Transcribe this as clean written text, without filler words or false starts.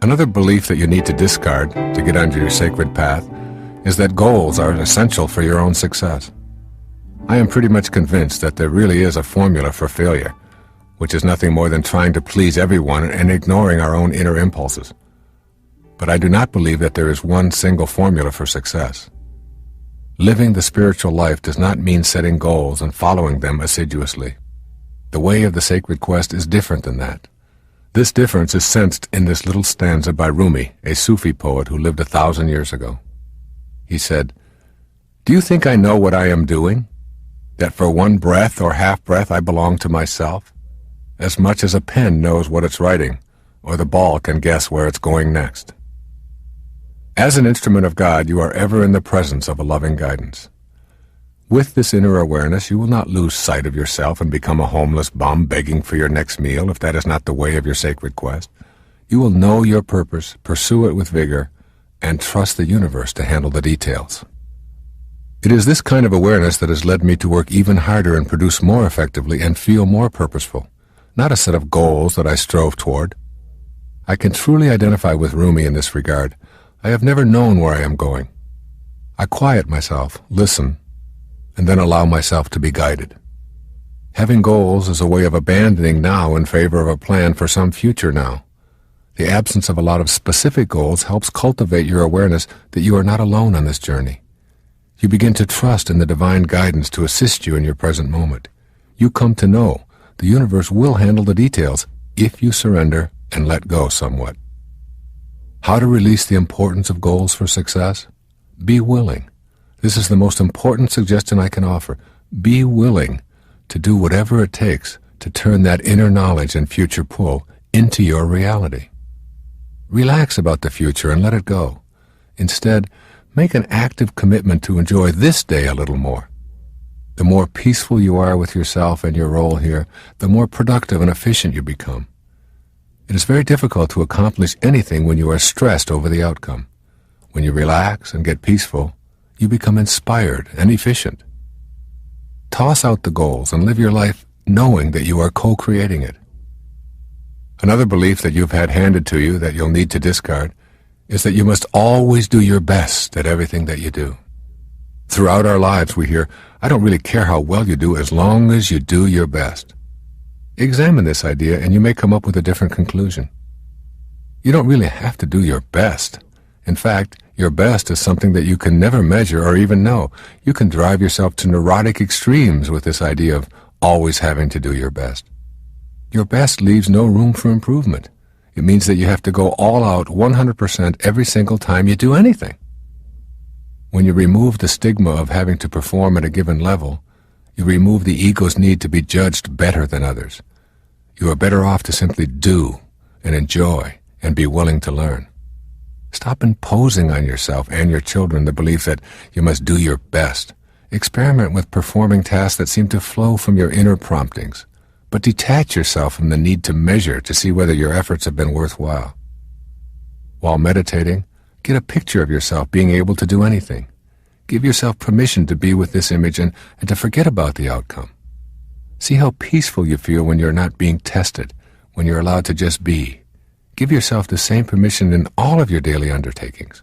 Another belief that you need to discard to get onto your sacred path is that goals are essential for your own success. I am pretty much convinced that there really is a formula for failure, which is nothing more than trying to please everyone and ignoring our own inner impulses. But I do not believe that there is one single formula for success. Living the spiritual life does not mean setting goals and following them assiduously. The way of the sacred quest is different than that. This difference is sensed in this little stanza by Rumi, a Sufi poet who lived 1,000 years ago. He said, "Do you think I know what I am doing? That for one breath or half-breath I belong to myself? As much as a pen knows what it's writing, or the ball can guess where it's going next." As an instrument of God, you are ever in the presence of a loving guidance. With this inner awareness, you will not lose sight of yourself and become a homeless bum begging for your next meal if that is not the way of your sacred quest. You will know your purpose, pursue it with vigor, and trust the universe to handle the details. It is this kind of awareness that has led me to work even harder and produce more effectively and feel more purposeful, not a set of goals that I strove toward. I can truly identify with Rumi in this regard. I have never known where I am going. I quiet myself, listen, and then allow myself to be guided. Having goals is a way of abandoning now in favor of a plan for some future now. The absence of a lot of specific goals helps cultivate your awareness that you are not alone on this journey. You begin to trust in the divine guidance to assist you in your present moment. You come to know the universe will handle the details if you surrender and let go somewhat. How to release the importance of goals for success? Be willing. This is the most important suggestion I can offer. Be willing to do whatever it takes to turn that inner knowledge and future pull into your reality. Relax about the future and let it go. Instead, make an active commitment to enjoy this day a little more. The more peaceful you are with yourself and your role here, the more productive and efficient you become. It is very difficult to accomplish anything when you are stressed over the outcome. When you relax and get peaceful, you become inspired and efficient. Toss out the goals and live your life knowing that you are co-creating it. Another belief that you've had handed to you that you'll need to discard is that you must always do your best at everything that you do. Throughout our lives we hear, "I don't really care how well you do as long as you do your best." Examine this idea and you may come up with a different conclusion. You don't really have to do your best. In fact, your best is something that you can never measure or even know. You can drive yourself to neurotic extremes with this idea of always having to do your best. Your best leaves no room for improvement. It means that you have to go all out 100% every single time you do anything. When you remove the stigma of having to perform at a given level, you remove the ego's need to be judged better than others. You are better off to simply do and enjoy and be willing to learn. Stop imposing on yourself and your children the belief that you must do your best. Experiment with performing tasks that seem to flow from your inner promptings, but detach yourself from the need to measure to see whether your efforts have been worthwhile. While meditating, get a picture of yourself being able to do anything. Give yourself permission to be with this image and to forget about the outcome. See how peaceful you feel when you're not being tested, when you're allowed to just be. Give yourself the same permission in all of your daily undertakings.